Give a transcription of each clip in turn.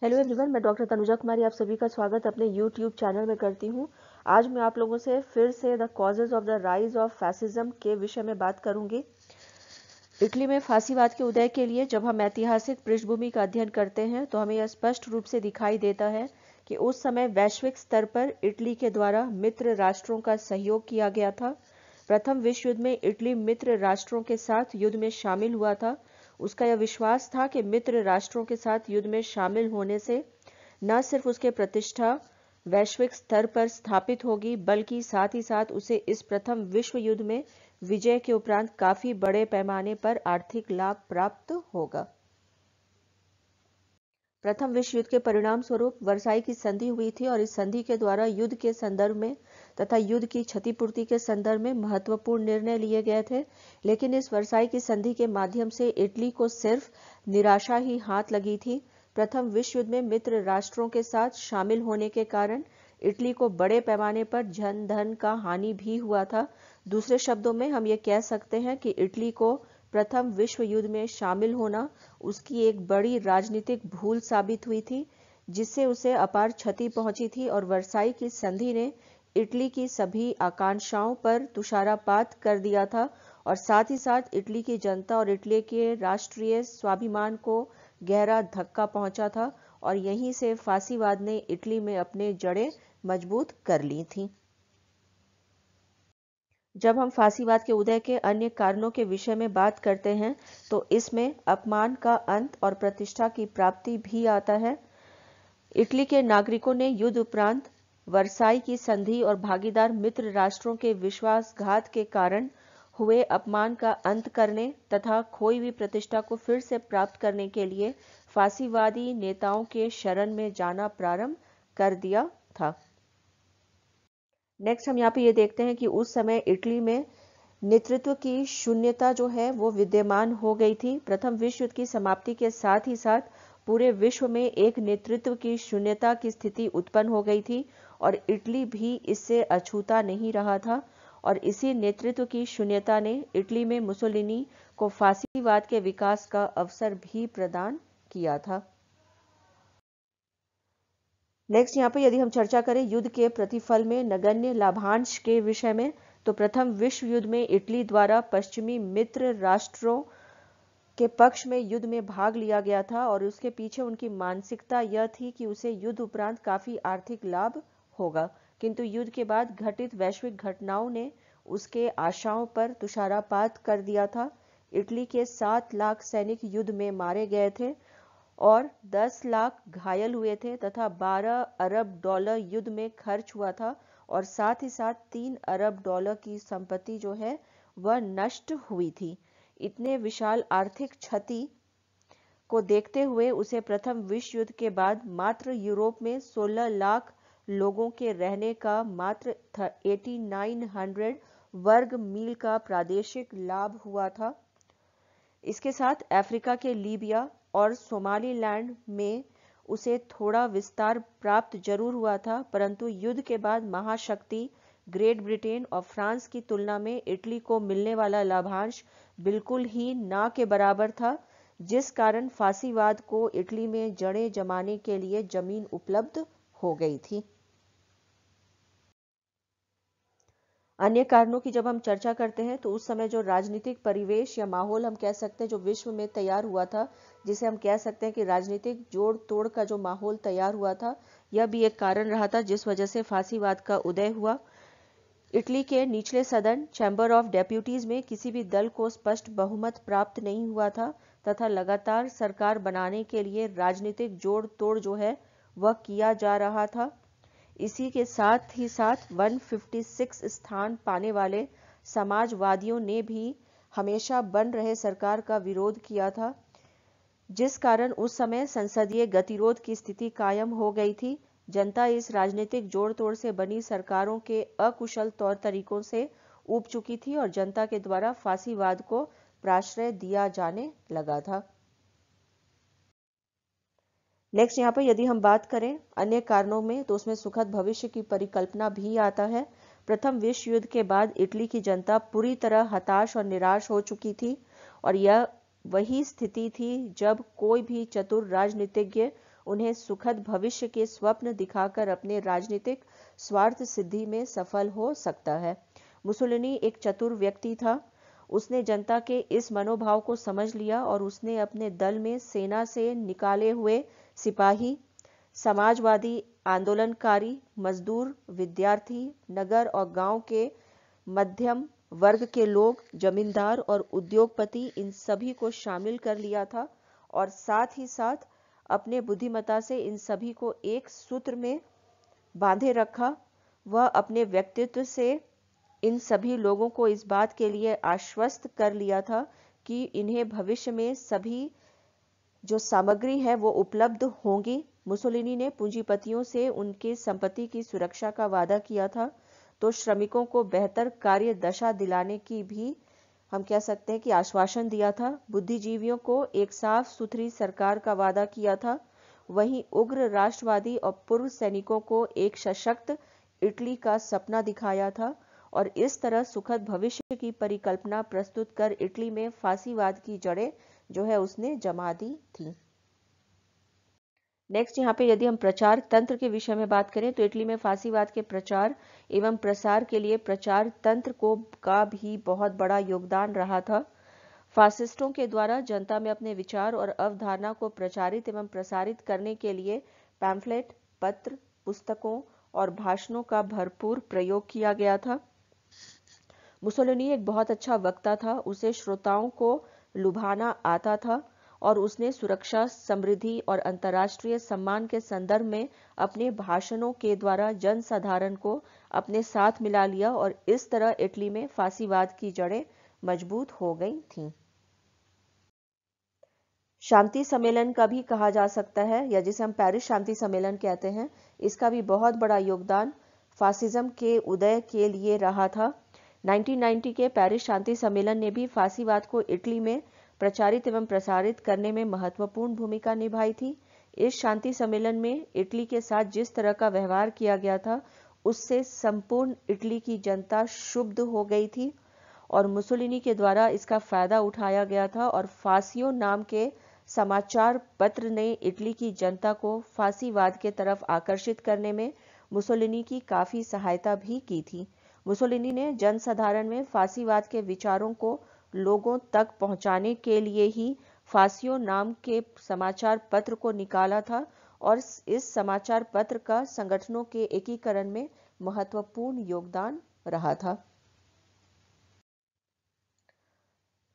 Hello everyone, मैं doctor Tanuja कुमारी आप सभी का स्वागत अपने यूट्यूब चैनल में करती हूँ। आज मैं आप लोगों से फिर से the causes of the rise of fascism के विषय में बात करूंगी। इटली में फांसीवाद के उदय के लिए जब हम ऐतिहासिक पृष्ठभूमि का अध्ययन करते हैं तो हमें यह स्पष्ट रूप से दिखाई देता है कि उस समय वैश्विक स्तर पर इटली के द्वारा मित्र राष्ट्रों का सहयोग किया गया था। प्रथम विश्व युद्ध में इटली मित्र राष्ट्रों के साथ युद्ध में शामिल हुआ था। उसका यह विश्वास था कि मित्र राष्ट्रों के साथ युद्ध में शामिल होने से न सिर्फ उसके प्रतिष्ठा वैश्विक स्तर पर स्थापित होगी बल्कि साथ ही साथ उसे इस प्रथम विश्व युद्ध में विजय के उपरांत काफी बड़े पैमाने पर आर्थिक लाभ प्राप्त होगा। प्रथम विश्व युद्ध के परिणाम स्वरूप वर्साई की संधि हुई थी और इस संधि के द्वारा युद्ध के संदर्भ में तथा युद्ध की क्षतिपूर्ति के संदर्भ में महत्वपूर्ण निर्णय लिए गए थे। लेकिन इस वर्साई की संधि के माध्यम से इटली को सिर्फ निराशा ही हाथ लगी थी। प्रथम विश्व युद्ध में मित्र राष्ट्रों के साथ शामिल होने के कारण इटली को बड़े पैमाने पर जन धन का हानि भी हुआ था। दूसरे शब्दों में हम ये कह सकते हैं कि इटली को प्रथम विश्व युद्ध में शामिल होना उसकी एक बड़ी राजनीतिक भूल साबित हुई थी, जिससे उसे अपार क्षति पहुंची थी और वर्साई की संधि ने इटली की सभी आकांक्षाओं पर तुषारपात कर दिया था और साथ ही साथ इटली की जनता और इटली के राष्ट्रीय स्वाभिमान को गहरा धक्का पहुंचा था और यहीं से फांसीवाद ने इटली में अपने जड़ें मजबूत कर ली थी। जब हम फांसीवाद के उदय के अन्य कारणों के विषय में बात करते हैं तो इसमें अपमान का अंत और प्रतिष्ठा की प्राप्ति भी आता है। इटली के नागरिकों ने युद्ध उपरांत वर्साई की संधि और भागीदार मित्र राष्ट्रों के विश्वासघात के कारण हुए अपमान का अंत करने तथा खोई हुई प्रतिष्ठा को फिर से प्राप्त करने के लिए फांसीवादी नेताओं के शरण में जाना प्रारंभ कर दिया था। नेक्स्ट हम यहाँ पे ये देखते हैं कि उस समय इटली में नेतृत्व की शून्यता जो है वो विद्यमान हो गई थी। प्रथम विश्व युद्ध की समाप्ति के साथ ही साथ पूरे विश्व में एक नेतृत्व की शून्यता की स्थिति उत्पन्न हो गई थी और इटली भी इससे अछूता नहीं रहा था और इसी नेतृत्व की शून्यता ने इटली में मुसोलिनी को फांसीवाद के विकास का अवसर भी प्रदान किया था। नेक्स्ट यहाँ पे यदि हम चर्चा करें युद्ध के प्रतिफल में नगण्य लाभांश के विषय में तो प्रथम विश्व युद्ध में इटली द्वारा पश्चिमी मित्र राष्ट्रों के पक्ष में युद्ध में भाग लिया गया था और उसके पीछे उनकी मानसिकता यह थी कि उसे युद्ध उपरांत काफी आर्थिक लाभ होगा, किंतु युद्ध के बाद घटित वैश्विक घटनाओं ने उसके आशाओं पर तुषारपात कर दिया था। इटली के 7 लाख सैनिक युद्ध में मारे गए थे और 10 लाख घायल हुए थे तथा 12 अरब डॉलर युद्ध में खर्च हुआ था और साथ ही साथ 3 अरब डॉलर की संपत्ति जो है वह नष्ट हुई थी। इतने विशाल आर्थिक क्षति को देखते हुए उसे प्रथम विश्व युद्ध के बाद मात्र यूरोप में 16 लाख लोगों के रहने का मात्र 8900 वर्ग मील का प्रादेशिक लाभ हुआ था। इसके साथ अफ्रीका के लीबिया और सोमालीलैंड में उसे थोड़ा विस्तार प्राप्त जरूर हुआ था, परंतु युद्ध के बाद महाशक्ति ग्रेट ब्रिटेन और फ्रांस की तुलना में इटली को मिलने वाला लाभांश बिल्कुल ही ना के बराबर था, जिस कारण फांसीवाद को इटली में जड़ें जमाने के लिए जमीन उपलब्ध हो गई थी। अन्य कारणों की जब हम चर्चा करते हैं तो उस समय जो राजनीतिक परिवेश या माहौल हम कह सकते हैं जो विश्व में तैयार हुआ था, जिसे हम कह सकते हैं कि राजनीतिक जोड़ तोड़ का जो माहौल तैयार हुआ था, यह भी एक कारण रहा था जिस वजह से फांसीवाद का उदय हुआ। इटली के निचले सदन चैम्बर ऑफ डेप्यूटीज में किसी भी दल को स्पष्ट बहुमत प्राप्त नहीं हुआ था तथा लगातार सरकार बनाने के लिए राजनीतिक जोड़ तोड़ जो है वह किया जा रहा था। इसी के साथ ही साथ 156 स्थान पाने वाले समाजवादियों ने भी हमेशा बन रहे सरकार का विरोध किया था, जिस कारण उस समय संसदीय गतिरोध की स्थिति कायम हो गई थी। जनता इस राजनीतिक जोड़ तोड़ से बनी सरकारों के अकुशल तौर तरीकों से ऊब चुकी थी और जनता के द्वारा फांसीवाद को प्राश्रय दिया जाने लगा था। नेक्स्ट यहाँ पर यदि हम बात करें अन्य कारणों में तो उसमें सुखद भविष्य की परिकल्पना भी आता है। प्रथम विश्व युद्ध के बाद इटली की जनता पूरी तरह हताश और निराश हो चुकी थी और यह वही स्थिति थी जब कोई भी चतुर राजनीतिज्ञ उन्हें सुखद भविष्य के स्वप्न दिखाकर अपने राजनीतिक स्वार्थ सिद्धि में सफल हो सकता है। मुसोलिनी एक चतुर व्यक्ति था। उसने जनता के इस मनोभाव को समझ लिया और उसने अपने दल में सेना से निकाले हुए सिपाही, समाजवादी आंदोलनकारी, मजदूर, विद्यार्थी, नगर और गांव के मध्यम वर्ग के लोग, जमींदार और उद्योगपति, इन सभी को शामिल कर लिया था और साथ ही साथ अपने बुद्धिमत्ता से इन सभी को एक सूत्र में बांधे रखा। वह अपने व्यक्तित्व से इन सभी लोगों को इस बात के लिए आश्वस्त कर लिया था कि इन्हें भविष्य में सभी जो सामग्री है वो उपलब्ध होंगी। मुसोलिनी ने पूंजीपतियों से उनकी संपत्ति की सुरक्षा का वादा किया था, तो श्रमिकों को बेहतर कार्य दशा दिलाने की भी हम कह सकते हैं कि आश्वासन दिया था। बुद्धिजीवियों को एक साफ सुथरी सरकार का वादा किया था। वहीं उग्र राष्ट्रवादी और पूर्व सैनिकों को एक सशक्त इटली का सपना दिखाया था और इस तरह सुखद भविष्य की परिकल्पना प्रस्तुत कर इटली में फांसीवाद की जड़ें जो है उसने जमा दी थी। नेक्स्ट यहाँ पे यदि हम प्रचार तंत्र के विषय में बात करें तो इटली में फांसीवाद के प्रचार एवं प्रसार के लिए प्रचार तंत्र का भी बहुत बड़ा योगदान रहा था। फासिस्टों के द्वारा जनता में अपने विचार और अवधारणा को प्रचारित एवं प्रसारित करने के लिए पैम्फलेट, पत्र, पुस्तकों और भाषणों का भरपूर प्रयोग किया गया था। मुसोलिनी एक बहुत अच्छा वक्ता था। उसे श्रोताओं को लुभाना आता था और उसने सुरक्षा, समृद्धि और अंतर्राष्ट्रीय सम्मान के संदर्भ में अपने भाषणों के द्वारा जनसाधारण को अपने साथ मिला लिया और इस तरह इटली में फांसीवाद की जड़ें मजबूत हो गई थीं। शांति सम्मेलन का भी कहा जा सकता है या जिसे हम पेरिस शांति सम्मेलन कहते हैं, इसका भी बहुत बड़ा योगदान फासिज्म के उदय के लिए रहा था। 1990 के पेरिस शांति सम्मेलन ने भी फांसीवाद को इटली में प्रचारित एवं प्रसारित करने में महत्वपूर्ण भूमिका निभाई थी। इस शांति सम्मेलन में इटली के साथ जिस तरह का व्यवहार किया गया था उससे संपूर्ण इटली की जनता क्षुब्ध हो गई थी और मुसोलिनी के द्वारा इसका फायदा उठाया गया था और फासियो नाम के समाचार पत्र ने इटली की जनता को फांसीवाद के तरफ आकर्षित करने में मुसोलिनी की काफी सहायता भी की थी। मुसोलिनी ने जनसाधारण में फांसीवाद के विचारों को लोगों तक पहुंचाने के लिए ही फासियो नाम के समाचार पत्र को निकाला था और इस समाचार पत्र का संगठनों के एकीकरण में महत्वपूर्ण योगदान रहा था।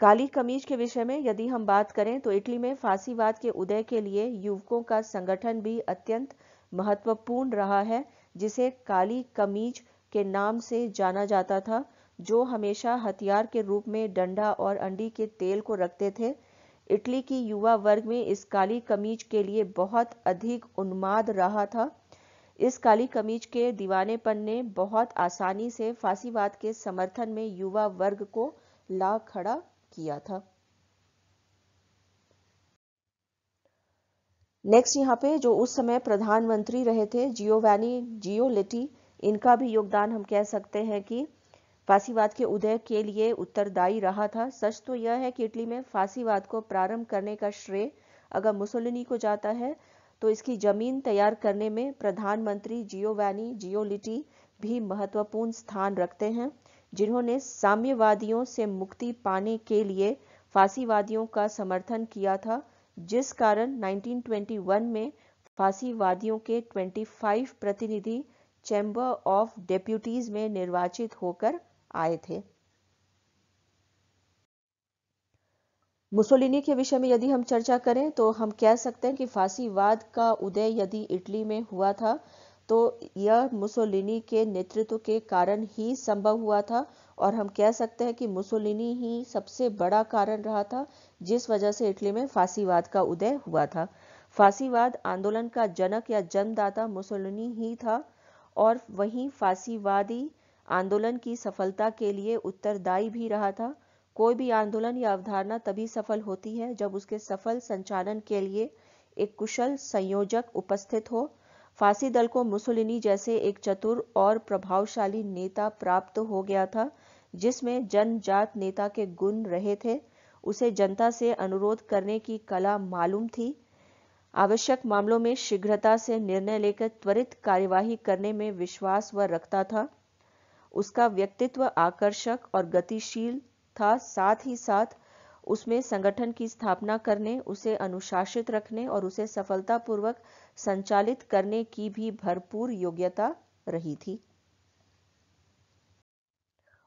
काली कमीज के विषय में यदि हम बात करें तो इटली में फांसीवाद के उदय के लिए युवकों का संगठन भी अत्यंत महत्वपूर्ण रहा है, जिसे काली कमीज के नाम से जाना जाता था, जो हमेशा हथियार के रूप में डंडा और अंडी के तेल को रखते थे। इटली की युवा वर्ग में इस काली कमीज के लिए बहुत अधिक उन्माद रहा था। इस काली कमीज के दीवानेपन ने बहुत आसानी से फांसीवाद के समर्थन में युवा वर्ग को ला खड़ा किया था। नेक्स्ट यहाँ पे जो उस समय प्रधानमंत्री रहे थे जियोवानी जियोलिटी, इनका भी योगदान हम कह सकते हैं कि फांसीवाद के उदय के लिए उत्तरदायी रहा था। सच तो यह है कि इटली में फांसीवाद को प्रारंभ करने का श्रेय अगर मुसोलिनी को जाता है तो इसकी जमीन तैयार करने में प्रधानमंत्री जियोवानी जियोलिटी भी महत्वपूर्ण स्थान रखते हैं, जिन्होंने साम्यवादियों से मुक्ति पाने के लिए फांसीवादियों का समर्थन किया था, जिस कारण 1921 में फांसीवादियों के 25 प्रतिनिधि चैम्बर ऑफ डेप्यूटीज में निर्वाचित होकर आए थे। मुसोलिनी के विषय में यदि हम चर्चा करें तो हम कह सकते हैं कि फांसीवाद का उदय यदि इटली में हुआ था तो यह मुसोलिनी के नेतृत्व के कारण ही संभव हुआ था और हम कह सकते हैं कि मुसोलिनी ही सबसे बड़ा कारण रहा था जिस वजह से इटली में फांसीवाद का उदय हुआ था। फांसीवाद आंदोलन का जनक या जन्मदाता मुसोलिनी ही था और वहीं फांसीवादी आंदोलन की सफलता के लिए उत्तरदायी भी रहा था। कोई भी आंदोलन या अवधारणा तभी सफल होती है जब उसके सफल संचालन के लिए एक कुशल संयोजक उपस्थित हो। फांसी दल को मुसोलिनी जैसे एक चतुर और प्रभावशाली नेता प्राप्त हो गया था, जिसमें जनजात नेता के गुण रहे थे। उसे जनता से अनुरोध करने की कला मालूम थी। आवश्यक मामलों में शीघ्रता से निर्णय लेकर त्वरित कार्यवाही करने में विश्वास व रखता था। उसका व्यक्तित्व आकर्षक और गतिशील था, साथ ही साथ उसमें संगठन की स्थापना करने, उसे अनुशासित रखने और उसे सफलतापूर्वक संचालित करने की भी भरपूर योग्यता रही थी।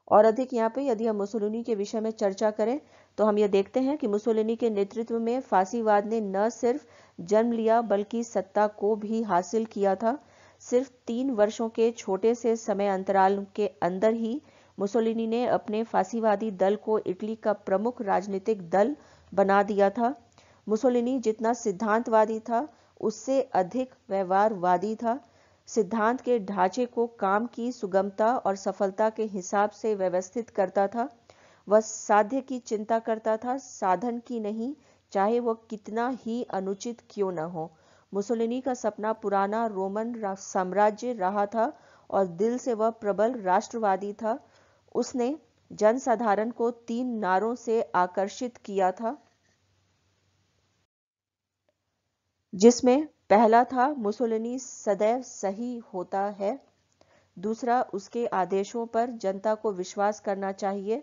और अधिक यहाँ पे यदि हम मुसोलिनी के विषय में चर्चा करें तो हम ये देखते हैं कि मुसोलिनी के नेतृत्व में फासीवाद ने न सिर्फ जन्म लिया बल्कि सत्ता को भी हासिल किया था। सिर्फ 3 वर्षों के छोटे से समय अंतराल के अंदर ही मुसोलिनी ने अपने फासीवादी दल को इटली का प्रमुख राजनीतिक दल बना दिया था। मुसोलिनी जितना सिद्धांतवादी था उससे अधिक व्यवहारवादी था। सिद्धांत के ढांचे को काम की सुगमता और सफलता के हिसाब से व्यवस्थित करता था। वह साध्य की चिंता करता था, साधन की नहीं, चाहे वह कितना ही अनुचित क्यों न हो। मुसोलिनी का सपना पुराना रोमन साम्राज्य रहा था और दिल से वह प्रबल राष्ट्रवादी था। उसने जनसाधारण को 3 नारों से आकर्षित किया था, जिसमें पहला था मुसोलिनी सदैव सही होता है, दूसरा उसके आदेशों पर जनता को विश्वास करना चाहिए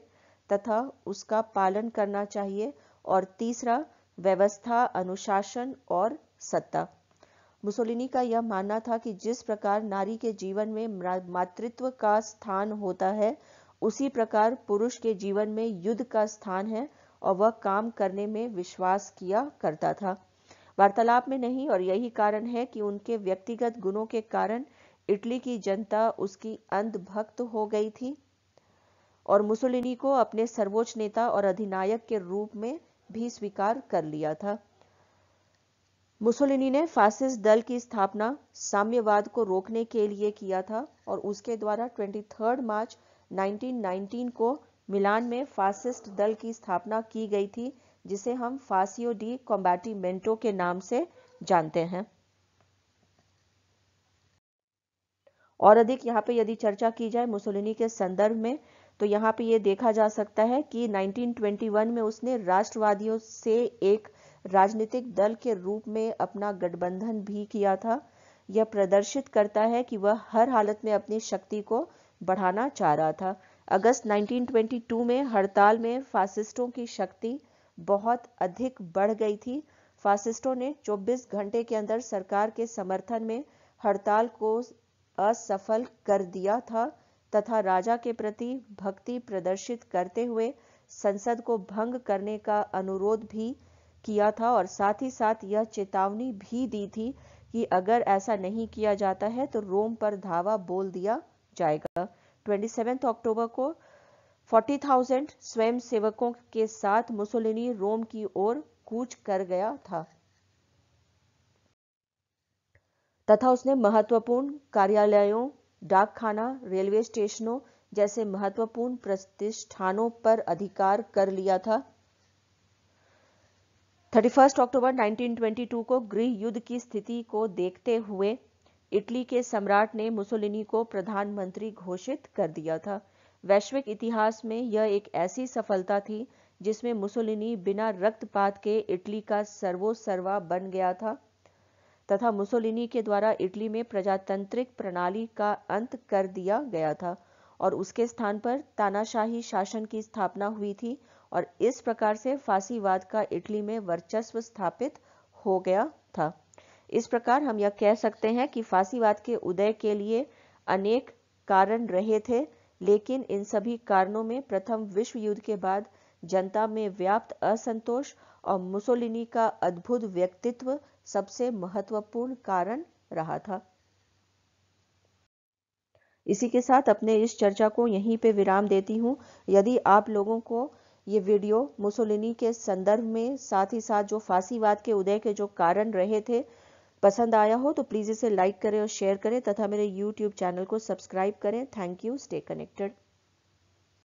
तथा उसका पालन करना चाहिए, और तीसरा व्यवस्था, अनुशासन और सत्ता। मुसोलिनी का यह मानना था कि जिस प्रकार नारी के जीवन में मातृत्व का स्थान होता है, उसी प्रकार पुरुष के जीवन में युद्ध का स्थान है, और वह काम करने में विश्वास किया करता था, वार्तालाप में नहीं। और यही कारण है कि उनके व्यक्तिगत गुणों के कारण इटली की जनता उसकी अंधभक्त हो गई थी और मुसोलिनी को अपने सर्वोच्च नेता और अधिनायक के रूप में भी स्वीकार कर लिया था। मुसोलिनी ने फासिस्ट दल की स्थापना साम्यवाद को रोकने के लिए किया था और उसके द्वारा 23 मार्च 1919 को मिलान में फासिस्ट दल की स्थापना की गई थी, जिसे हम फासियो डी कॉम्बैटिमेंटो के नाम से जानते हैं। और अधिक यहाँ पे यदि चर्चा की जाए मुसोलिनी के संदर्भ में तो यहाँ पे ये देखा जा सकता है कि 1921 में उसने राष्ट्रवादियों से एक राजनीतिक दल के रूप में अपना गठबंधन भी किया था। यह प्रदर्शित करता है कि वह हर हालत में अपनी शक्ति को बढ़ाना चाह रहा था। अगस्त 1922 में हड़ताल में फासिस्टों की शक्ति बहुत अधिक बढ़ गई थी। फासिस्टों ने 24 घंटे के अंदर सरकार के समर्थन में हड़ताल को असफल कर दिया था तथा राजा के प्रति भक्ति प्रदर्शित करते हुए संसद को भंग करने का अनुरोध भी किया था, और साथ ही साथ यह चेतावनी भी दी थी कि अगर ऐसा नहीं किया जाता है तो रोम पर धावा बोल दिया जाएगा। 27 अक्टूबर को 40,000 स्वयंसेवकों के साथ मुसोलिनी रोम की ओर कूच कर गया था तथा उसने महत्वपूर्ण कार्यालयों, डाकखाना, रेलवे स्टेशनों जैसे महत्वपूर्ण प्रतिष्ठानों पर अधिकार कर लिया था। 31 अक्टूबर 1922 को गृह युद्ध की स्थिति को देखते हुए इटली के सम्राट ने मुसोलिनी को प्रधानमंत्री घोषित कर दिया था। वैश्विक इतिहास में यह एक ऐसी सफलता थी जिसमें मुसोलिनी बिना रक्तपात के इटली का सर्वोसर्वा बन गया था तथा मुसोलिनी के द्वारा इटली में प्रजातांत्रिक प्रणाली का अंत कर दिया गया था और उसके स्थान पर तानाशाही शासन की स्थापना हुई थी, और इस प्रकार से फासीवाद का इटली में वर्चस्व स्थापित हो गया था। इस प्रकार हम यह कह सकते हैं कि फासीवाद के उदय के लिए अनेक कारण रहे थे, लेकिन इन सभी कारणों में प्रथम विश्व युद्ध के बाद जनता में व्याप्त असंतोष और मुसोलिनी का अद्भुत व्यक्तित्व सबसे महत्वपूर्ण कारण रहा था। इसी के साथ अपने इस चर्चा को यहीं पे विराम देती हूँ। यदि आप लोगों को ये वीडियो मुसोलिनी के संदर्भ में साथ ही साथ जो फासीवाद के उदय के जो कारण रहे थे पसंद आया हो तो प्लीज़ इसे लाइक करें और शेयर करें तथा मेरे YouTube चैनल को सब्सक्राइब करें। Thank you. Stay connected.